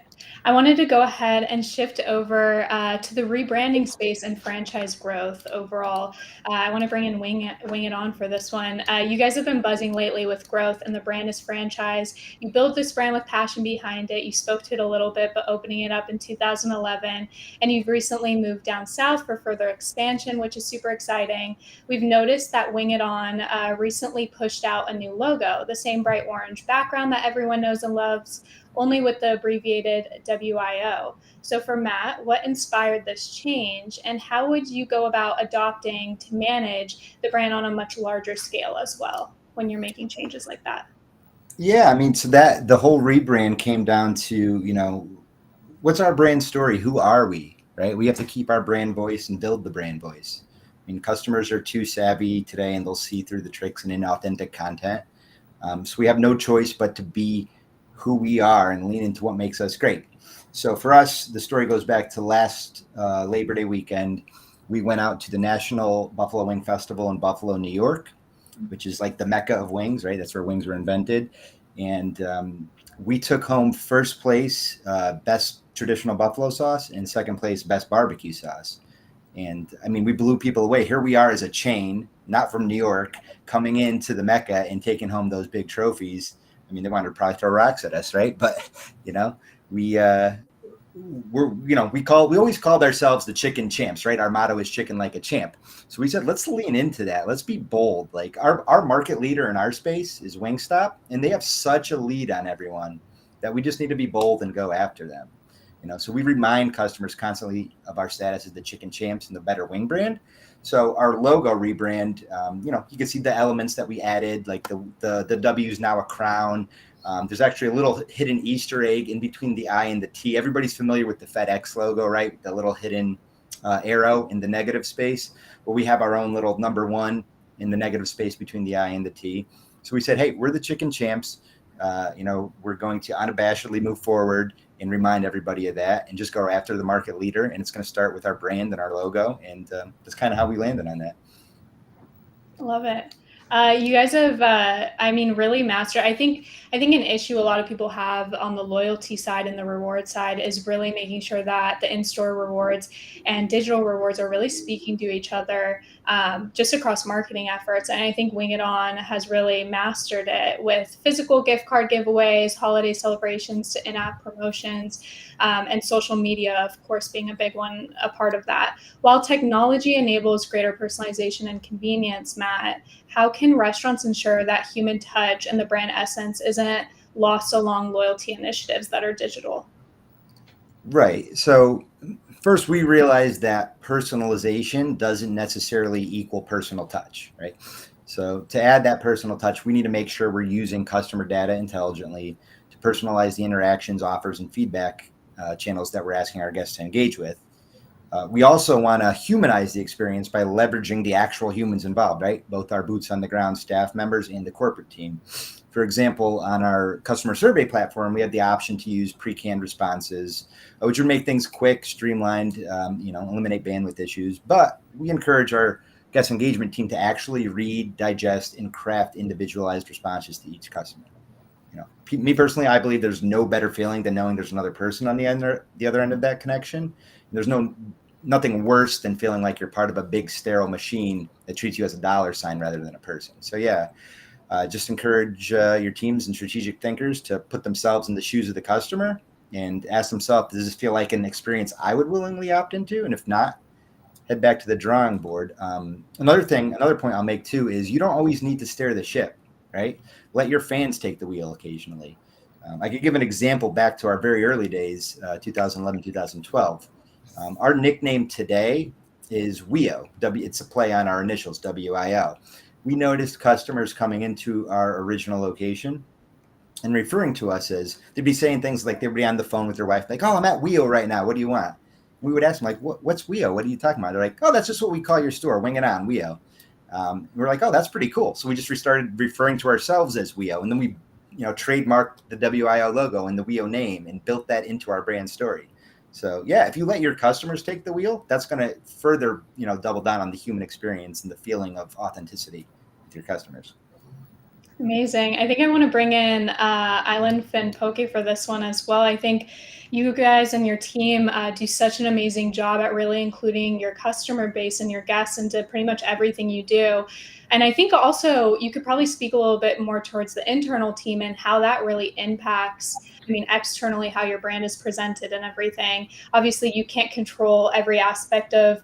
I wanted to go ahead and shift over to the rebranding space and franchise growth overall. I want to bring in Wing It On for this one. You guys have been buzzing lately with growth, and the brand is franchise. You built this brand with passion behind it. You spoke to it a little bit, but opening it up in 2011, and you've recently moved down south for further expansion, which is super exciting. We've noticed that Wing It On recently pushed out a new logo, the same bright orange background that everyone knows and loves, only with the abbreviated WIO. So for Matt, what inspired this change, and how would you go about adopting to manage the brand on a much larger scale as well when you're making changes like that? Yeah, I mean, so that the whole rebrand came down to, what's our brand story? Who are we, right? We have to keep our brand voice and build the brand voice. I mean, customers are too savvy today, and they'll see through the tricks and inauthentic content. So we have no choice but to be who we are and lean into what makes us great. So for us, the story goes back to last Labor Day weekend. We went out to the National Buffalo Wing Festival in Buffalo, New York, which is like the mecca of wings, right? That's where wings were invented. And we took home first place, best traditional buffalo sauce, and second place, best barbecue sauce. And I mean, we blew people away. Here we are as a chain, not from New York, coming into the mecca and taking home those big trophies. I mean, they wanted to probably throw rocks at us, right? But we always called ourselves the chicken champs, right? Our motto is chicken like a champ. So we said, let's lean into that. Let's be bold. Like our market leader in our space is Wingstop, and they have such a lead on everyone that we just need to be bold and go after them. So we remind customers constantly of our status as the chicken champs and the better wing brand. So our logo rebrand, you can see the elements that we added, like the W is now a crown. There's actually a little hidden Easter egg in between the I and the T. Everybody's familiar with the FedEx logo, right? The little hidden arrow in the negative space. Well, we have our own little number one in the negative space between the I and the T. So we said, hey, we're the chicken champs. We're going to unabashedly move forward and remind everybody of that and just go after the market leader. And it's going to start with our brand and our logo. And that's kind of how we landed on that. Love it. You guys have, really mastered. I think an issue a lot of people have on the loyalty side and the reward side is really making sure that the in-store rewards and digital rewards are really speaking to each other, just across marketing efforts. And I think Wing It On has really mastered it with physical gift card giveaways, holiday celebrations to in-app promotions, and social media, of course, being a big one, a part of that. While technology enables greater personalization and convenience, Matt, how can restaurants ensure that human touch and the brand essence isn't lost along loyalty initiatives that are digital? Right. So first, we realized that personalization doesn't necessarily equal personal touch, right? So to add that personal touch, we need to make sure we're using customer data intelligently to personalize the interactions, offers, and feedback channels that we're asking our guests to engage with. We also want to humanize the experience by leveraging the actual humans involved, right? Both our boots on the ground staff members and the corporate team. For example, on our customer survey platform, we have the option to use pre-canned responses, which would make things quick, streamlined, eliminate bandwidth issues. But we encourage our guest engagement team to actually read, digest, and craft individualized responses to each customer. Me personally, I believe there's no better feeling than knowing there's another person on the other end of that connection. There's nothing worse than feeling like you're part of a big sterile machine that treats you as a dollar sign rather than a person. So yeah, just encourage your teams and strategic thinkers to put themselves in the shoes of the customer and ask themselves, does this feel like an experience I would willingly opt into? And if not, head back to the drawing board. Another point I'll make too is you don't always need to steer the ship, right? Let your fans take the wheel occasionally. I could give an example back to our very early days, 2011, 2012. Our nickname today is WIO. It's a play on our initials, WIO. We noticed customers coming into our original location and referring to us as, they'd be saying things like they'd be on the phone with their wife, like, "Oh, I'm at WIO right now. What do you want?" We would ask them, like, what's WIO? What are you talking about? They're like, "Oh, that's just what we call your store, Wing It On, WIO." We're like, "Oh, that's pretty cool." So we just started referring to ourselves as WIO. And then we, trademarked the WIO logo and the WIO name and built that into our brand story. So yeah, if you let your customers take the wheel, that's going to further, double down on the human experience and the feeling of authenticity with your customers. Amazing. I think I want to bring in Island Fin Poke for this one as well. I think you guys and your team do such an amazing job at really including your customer base and your guests into pretty much everything you do. And I think also you could probably speak a little bit more towards the internal team and how that really impacts, externally, how your brand is presented and everything. Obviously, you can't control every aspect of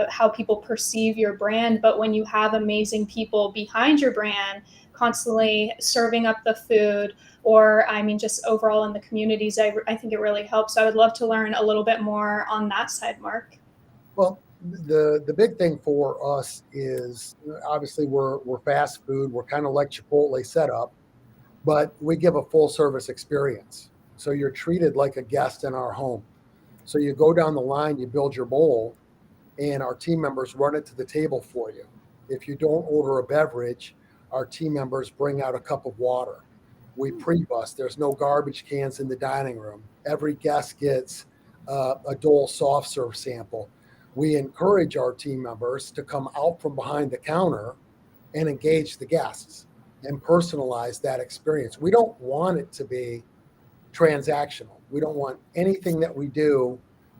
how people perceive your brand, but when you have amazing people behind your brand, constantly serving up the food, or just overall in the communities, I think it really helps. So I would love to learn a little bit more on that side, Mark. Well, the big thing for us is obviously we're fast food. We're kind of like Chipotle setup, but we give a full service experience. So you're treated like a guest in our home. So you go down the line, you build your bowl, and our team members run it to the table for you. If you don't order a beverage, our team members bring out a cup of water. We pre-bus. There's no garbage cans in the dining room. Every guest gets a Dole soft serve sample. We encourage our team members to come out from behind the counter and engage the guests and personalize that experience. We don't want it to be transactional. We don't want anything that we do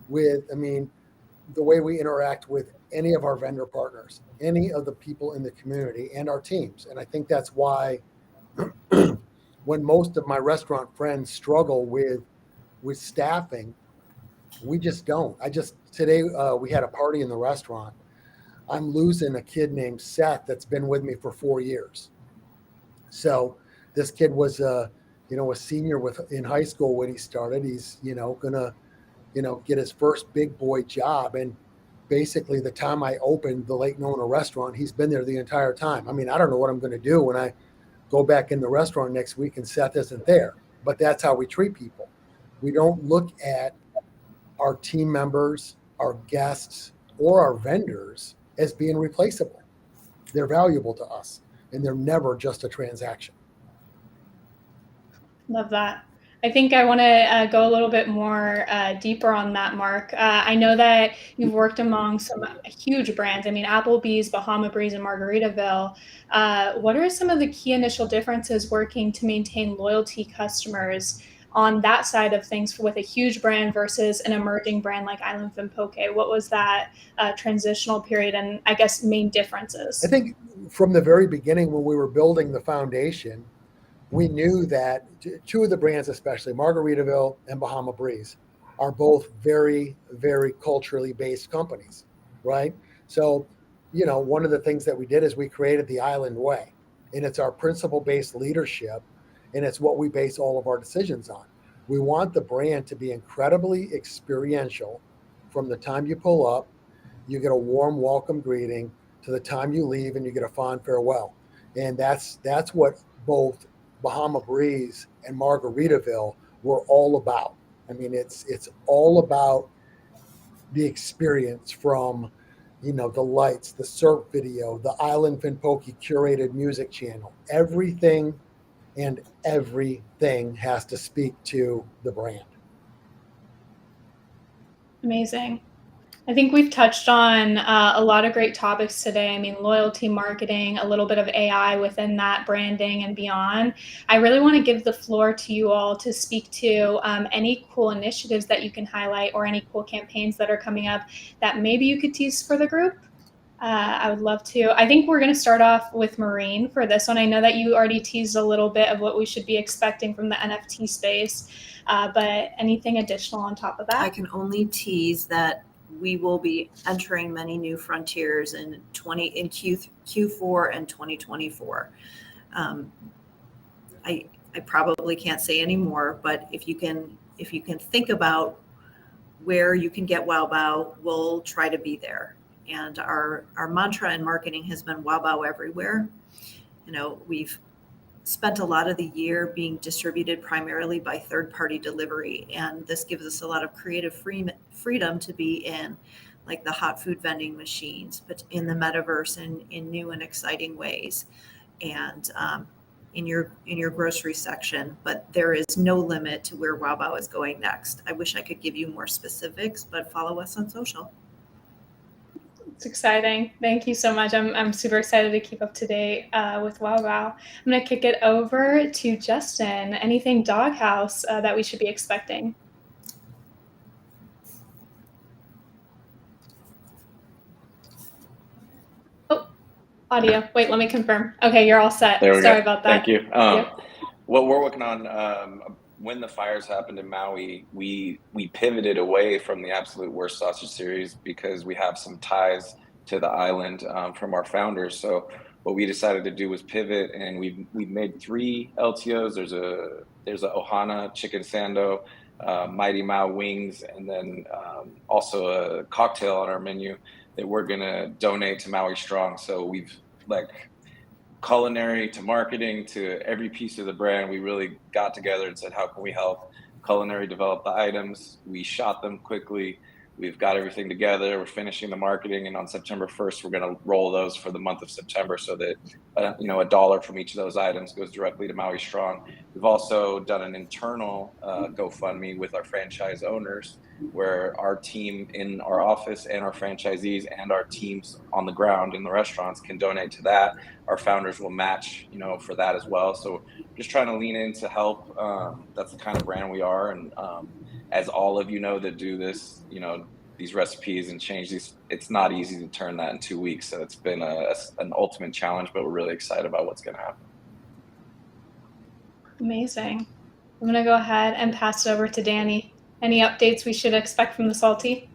with, the way we interact with any of our vendor partners, any of the people in the community, and our teams. And I think that's why when most of my restaurant friends struggle with staffing, we just don't. Today we had a party in the restaurant. I'm losing a kid named Seth that's been with me for 4 years. So this kid was a senior in high school when he started. He's gonna get his first big boy job. And basically the time I opened the Lake Nona restaurant, he's been there the entire time. I don't know what I'm going to do when I go back in the restaurant next week and Seth isn't there, but that's how we treat people. We don't look at our team members, our guests, or our vendors as being replaceable. They're valuable to us, and they're never just a transaction. Love that. I think I want to go a little bit more deeper on that, Mark. I know that you've worked among some huge brands. Applebee's, Bahama Breeze, and Margaritaville. What are some of the key initial differences working to maintain loyalty customers on that side of things with a huge brand versus an emerging brand like Island Fin Poke? What was that transitional period and I guess main differences? I think from the very beginning when we were building the foundation, we knew that two of the brands, especially Margaritaville and Bahama Breeze, are both very, very culturally based companies, right? So, one of the things that we did is we created the Island Way, and it's our principle-based leadership, and it's what we base all of our decisions on. We want the brand to be incredibly experiential from the time you pull up, you get a warm welcome greeting, to the time you leave and you get a fond farewell. And that's what both Bahama Breeze and Margaritaville were all about. It's all about the experience from, the lights, the surf video, the Island Fin Poke curated music channel. Everything has to speak to the brand. Amazing. I think we've touched on a lot of great topics today. Loyalty marketing, a little bit of AI within that, branding and beyond. I really want to give the floor to you all to speak to any cool initiatives that you can highlight or any cool campaigns that are coming up that maybe you could tease for the group. I would love to. I think we're going to start off with Maureen for this one. I know that you already teased a little bit of what we should be expecting from the NFT space, but anything additional on top of that? I can only tease that we will be entering many new frontiers in Q4 and 2024. I probably can't say any more, but if you can think about where you can get Wow Bao, we'll try to be there. And our mantra in marketing has been Wow Bao everywhere. We've spent a lot of the year being distributed primarily by third-party delivery, and this gives us a lot of creative freedom to be in, like the hot food vending machines, but in the metaverse and in new and exciting ways, and in your grocery section. But there is no limit to where Wow Bao is going next. I wish I could give you more specifics, but follow us on social. It's exciting. Thank you so much. I'm super excited to keep up to date with Wow Bao. I'm going to kick it over to Justin. Anything Doghouse that we should be expecting? Oh, audio. Wait, let me confirm. Okay, you're all set. There we Sorry go. about that. Thank you. What we're working on, when the fires happened in Maui, we pivoted away from the absolute worst sausage series because we have some ties to the island from our founders. So what we decided to do was pivot, and we've made 3 LTOs. There's a Ohana chicken sando, Mighty Mao wings, and then also a cocktail on our menu that we're gonna donate to Maui Strong. So we've culinary to marketing to every piece of the brand, we really got together and said, how can we help? Culinary develop the items. We shot them quickly. We've got everything together. We're finishing the marketing, and on September 1st, we're going to roll those for the month of September, so that $1 from each of those items goes directly to Maui Strong. We've also done an internal GoFundMe with our franchise owners, where our team in our office and our franchisees and our teams on the ground in the restaurants can donate to that. Our founders will match, for that as well. So just trying to lean in to help. That's the kind of brand we are. And as all of you know that do this, these recipes and change these, it's not easy to turn that in 2 weeks. So it's been an ultimate challenge, but we're really excited about what's going to happen. Amazing. I'm going to go ahead and pass it over to Danny. Any updates we should expect from the Salty?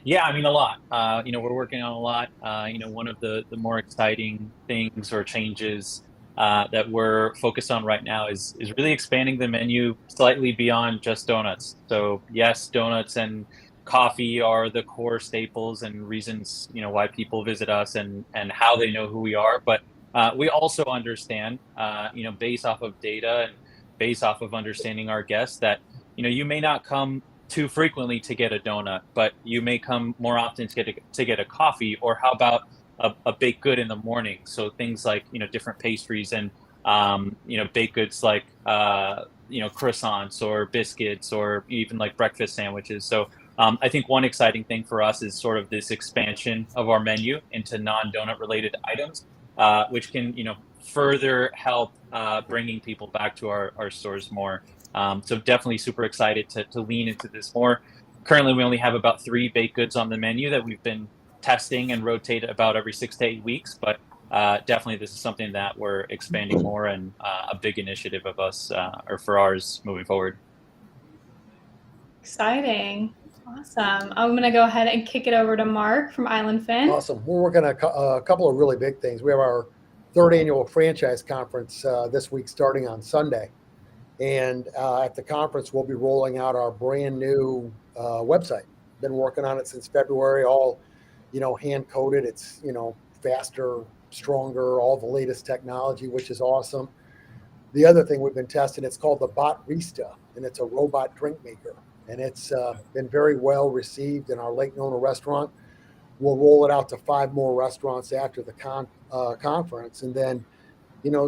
Yeah, a lot. We're working on a lot. One of the more exciting things or changes that we're focused on right now is really expanding the menu slightly beyond just donuts. So yes, donuts and coffee are the core staples and reasons, why people visit us and how they know who we are. But we also understand, based off of data and based off of understanding our guests, that, you may not come too frequently to get a donut, but you may come more often to get a coffee. Or how about a baked good in the morning? So things like different pastries and baked goods like croissants or biscuits or even like breakfast sandwiches. So I think one exciting thing for us is sort of this expansion of our menu into non-donut related items, which can further help bringing people back to our stores more. So definitely super excited to lean into this more. Currently, we only have about 3 baked goods on the menu that we've been testing and rotate about every 6 to 8 weeks. But definitely this is something that we're expanding more, and a big initiative of us or for ours moving forward. Exciting. Awesome. I'm going to go ahead and kick it over to Mark from Island Fin. Awesome. We're working on a couple of really big things. We have our 3rd annual franchise conference this week starting on Sunday. And at the conference, we'll be rolling out our brand new website. Been working on it since February, all, hand coded. It's, faster, stronger, all the latest technology, which is awesome. The other thing we've been testing, it's called the Botrista, and it's a robot drink maker. And it's been very well received in our Lake Nona restaurant. We'll roll it out to 5 more restaurants after the conference. And then,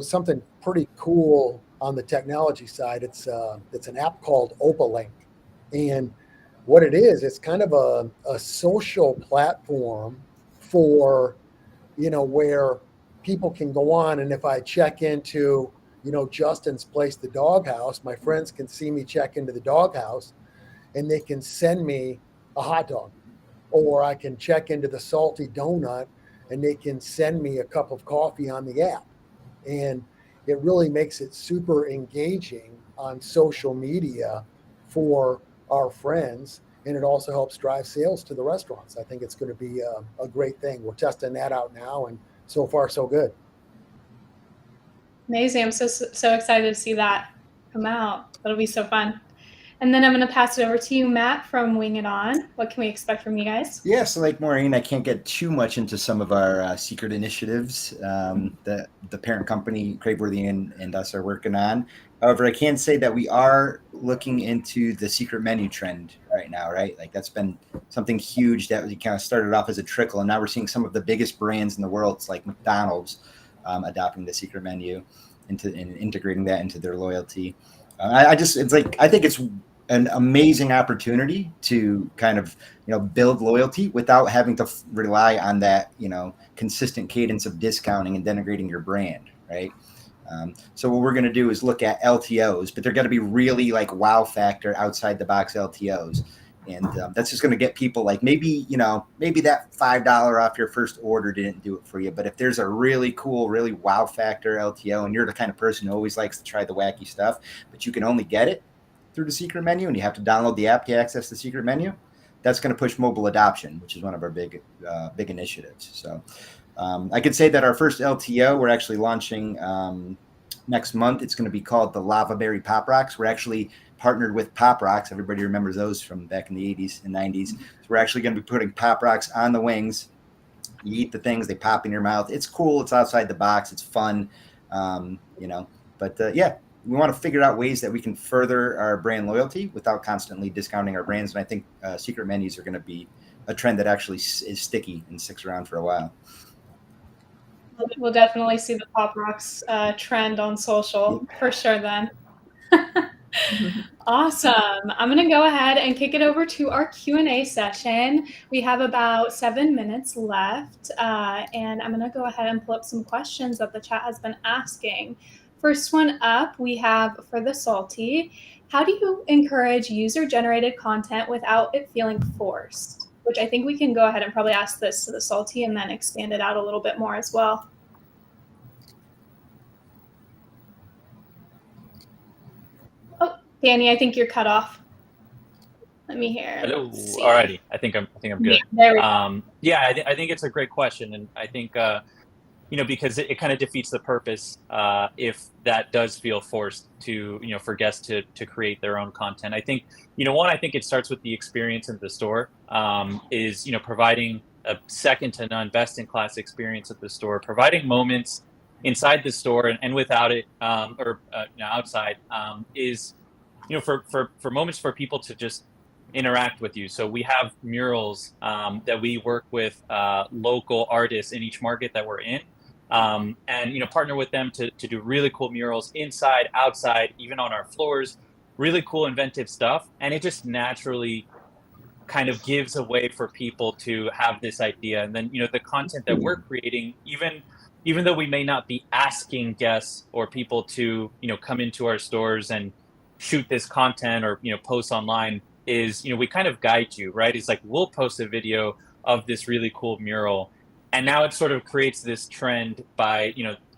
something pretty cool on the technology side, it's an app called Opalink. And what it is, it's kind of a social platform for, where people can go on. And if I check into, Justin's place, the Doghouse, my friends can see me check into the Doghouse, and they can send me a hot dog. Or I can check into the Salty Donut, and they can send me a cup of coffee on the app. And it really makes it super engaging on social media for our friends. and it also helps drive sales to the restaurants. I think it's going to be a great thing. We're testing that out now, and so far so good. Amazing. I'm so excited to see that come out. That'll be so fun. And then I'm going to pass it over to you, Matt, from Wing It On. What can we expect from you guys? Yeah, so like Maureen, I can't get too much into some of our secret initiatives that the parent company, Craveworthy and us are working on. However, I can say that we are looking into the secret menu trend right now, right? Like that's been something huge that we kind of started off as a trickle, and now we're seeing some of the biggest brands in the world, it's like McDonald's, adopting the secret menu and integrating that into their loyalty. I think it's an amazing opportunity to kind of build loyalty without having to rely on that consistent cadence of discounting and denigrating your brand, right? So what we're going to do is look at LTOs, but they're going to be really like wow factor outside the box LTOs, and that's just going to get people like maybe that $5 off your first order didn't do it for you, but if there's a really cool, really wow factor LTO, and you're the kind of person who always likes to try the wacky stuff, but you can only get it through the secret menu, and you have to download the app to access the secret menu, that's going to push mobile adoption, which is one of our big initiatives. So I could say that our first LTO we're actually launching next month. It's going to be called the Lava Berry Pop Rocks. We're actually partnered with Pop Rocks. Everybody remembers those from back in the 80s and 90s. So we're actually going to be putting Pop Rocks on the wings. You eat the things, they pop in your mouth. It's cool. It's outside the box. It's fun, But yeah, we want to figure out ways that we can further our brand loyalty without constantly discounting our brands. And I think secret menus are going to be a trend that actually is sticky and sticks around for a while. We'll definitely see the Pop Rocks trend on social for sure then. Awesome. I'm going to go ahead and kick it over to our Q&A session. We have about 7 minutes left, and I'm going to go ahead and pull up some questions that the chat has been asking. First one up, we have for the Salty. How do you encourage user-generated content without it feeling forced? Which I think we can go ahead and probably ask this to the Salty and then expand it out a little bit more as well. Oh, Danny, I think you're cut off. Let me hear. Hello. Alrighty. I think I'm good. Yeah, I think it's a great question, and I think because it kind of defeats the purpose if that does feel forced to for guests to create their own content. I think I think it starts with the experience in the store. Is providing a second to none, best in class experience at the store, providing moments inside the store and without it outside is for moments for people to just interact with you. So we have murals that we work with local artists in each market that we're in. And partner with them to do really cool murals inside, outside, even on our floors, really cool inventive stuff. And it just naturally kind of gives a way for people to have this idea. And then the content that we're creating, even though we may not be asking guests or people to come into our stores and shoot this content or post online, is we kind of guide you, right? It's like we'll post a video of this really cool mural, and now it sort of creates this trend by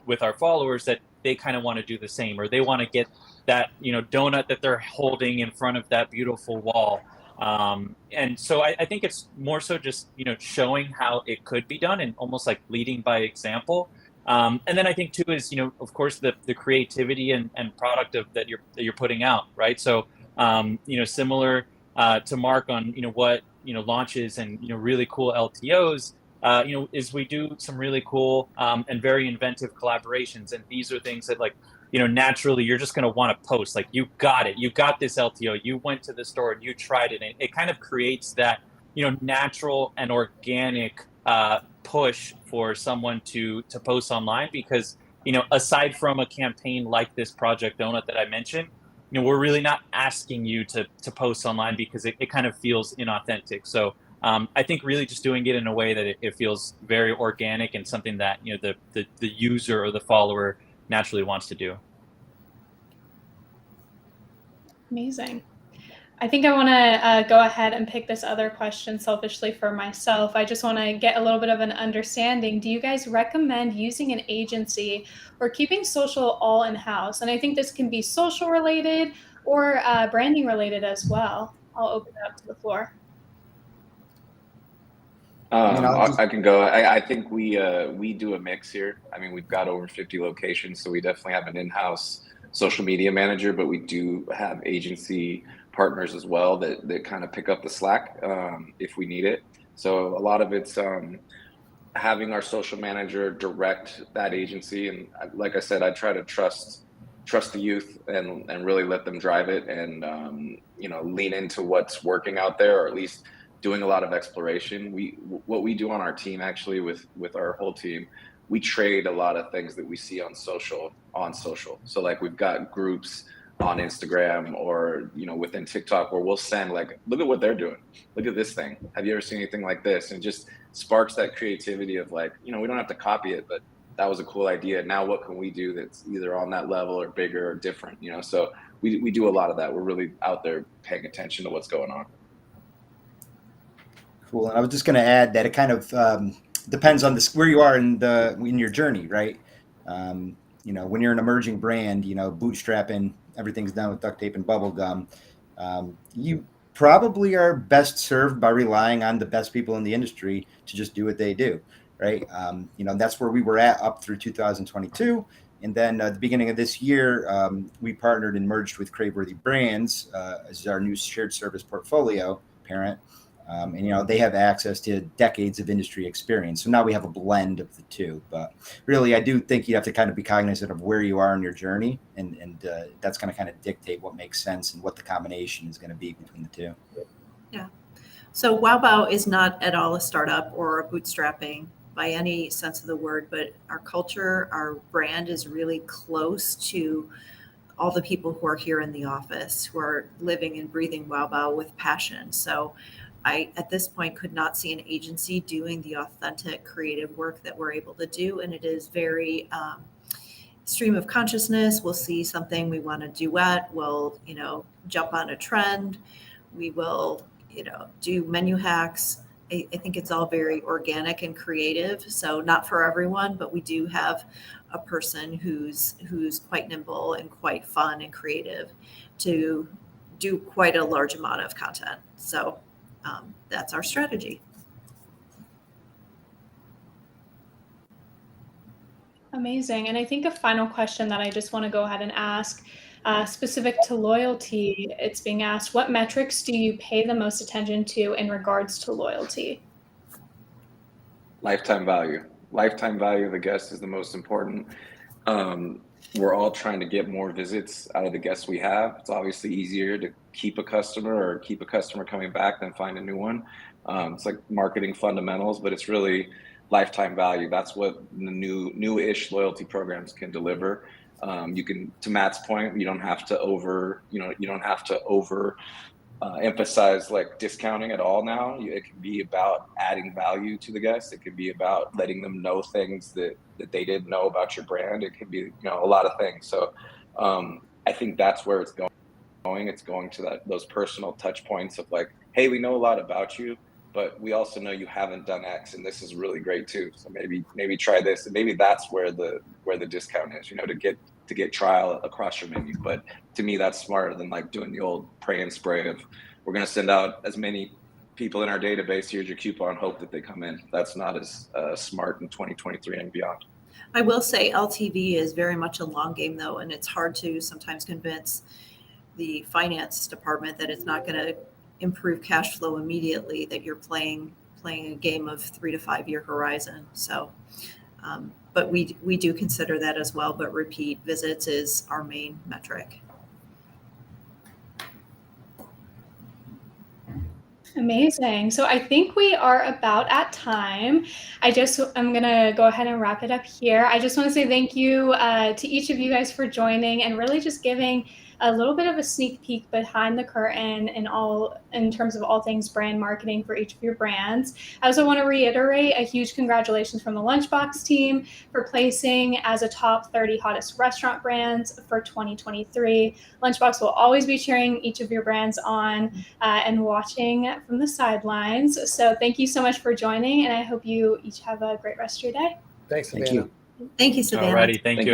with our followers that they kind of want to do the same, or they want to get that donut that they're holding in front of that beautiful wall. And so I think it's more so just showing how it could be done and almost like leading by example. And then I think too is of course the creativity and product that you're putting out, right? So similar to Mark on what launches and really cool LTOs. Is we do some really cool and very inventive collaborations, and these are things that naturally you're just going to want to post. Like you got this LTO, you went to the store and you tried it, and it kind of creates that natural and organic push for someone to post online, because aside from a campaign like this Project Donut that I mentioned, we're really not asking you to post online because it kind of feels inauthentic. So I think really just doing it in a way that it feels very organic and something that the user or the follower naturally wants to do. Amazing. I think I want to go ahead and pick this other question selfishly for myself. I just want to get a little bit of an understanding. Do you guys recommend using an agency or keeping social all in-house? And I think this can be social related or branding related as well. I'll open it up to the floor. I can go. I think we do a mix here. I mean, we've got over 50 locations, so we definitely have an in-house social media manager, but we do have agency partners as well that kind of pick up the slack if we need it. So a lot of it's having our social manager direct that agency, and like I said, I try to trust the youth and really let them drive it, and lean into what's working out there, or at least doing a lot of exploration. What we do on our team, actually, with our whole team, we trade a lot of things that we see on social. So like, we've got groups on Instagram or within TikTok where we'll send, like, look at what they're doing, look at this thing, have you ever seen anything like this? And just sparks that creativity of, like, we don't have to copy it, but that was a cool idea. Now what can we do that's either on that level or bigger or different? So we do a lot of that. We're really out there paying attention to what's going on. Cool. And I was just going to add that it kind of depends on where you are in your journey, right? When you're an emerging brand, bootstrapping, everything's done with duct tape and bubble gum. You probably are best served by relying on the best people in the industry to just do what they do, right? That's where we were at up through 2022. And then at the beginning of this year, we partnered and merged with Craveworthy Brands as our new shared service portfolio parent. And they have access to decades of industry experience. So now we have a blend of the two. But really, I do think you have to kind of be cognizant of where you are in your journey, and that's going to kind of dictate what makes sense and what the combination is going to be between the two. Yeah. So Wow Bao is not at all a startup or a bootstrapping by any sense of the word, but our culture, our brand is really close to all the people who are here in the office, who are living and breathing Wow Bao with passion. So I, at this point, could not see an agency doing the authentic creative work that we're able to do. And it is very stream of consciousness. We'll see something we want to duet. We'll, jump on a trend. We will, do menu hacks. I think it's all very organic and creative. So not for everyone, but we do have a person who's quite nimble and quite fun and creative to do quite a large amount of content. So that's our strategy. Amazing. And I think a final question that I just want to go ahead and ask, specific to loyalty, it's being asked, what metrics do you pay the most attention to in regards to loyalty? Lifetime value. Lifetime value of the guest is the most important. We're all trying to get more visits out of the guests we have. It's obviously easier to keep a customer coming back than find a new one. It's like marketing fundamentals, but it's really lifetime value. That's what the new-ish loyalty programs can deliver. You can, to Matt's point, you don't have to emphasize like discounting at all now. It can be about adding value to the guests. It could be about letting them know things that they didn't know about your brand. It could be a lot of things. So I think that's where it's going. It's going to those personal touch points of like, hey, we know a lot about you, but we also know you haven't done X, and this is really great too. So maybe try this, and maybe that's where the discount is. To get trial across your menu. But to me, that's smarter than like doing the old pray and spray of, we're going to send out as many people in our database, here's your coupon, hope that they come in. That's not as smart in 2023 and beyond. I will say LTV is very much a long game though, and it's hard to sometimes convince the finance department that it's not going to improve cash flow immediately, that you're playing a game of 3 to 5 year horizon. So but we do consider that as well, but repeat visits is our main metric. Amazing. So I think we are about at time. I'm going to go ahead and wrap it up here. I just want to say thank you to each of you guys for joining and really just giving a little bit of a sneak peek behind the curtain in terms of all things brand marketing for each of your brands. I also want to reiterate a huge congratulations from the Lunchbox team for placing as a top 30 hottest restaurant brands for 2023. Lunchbox will always be cheering each of your brands on and watching from the sidelines. So thank you so much for joining, and I hope you each have a great rest of your day. Thanks, Savannah. Thank you. Thank you, Savannah. Alrighty, thank you.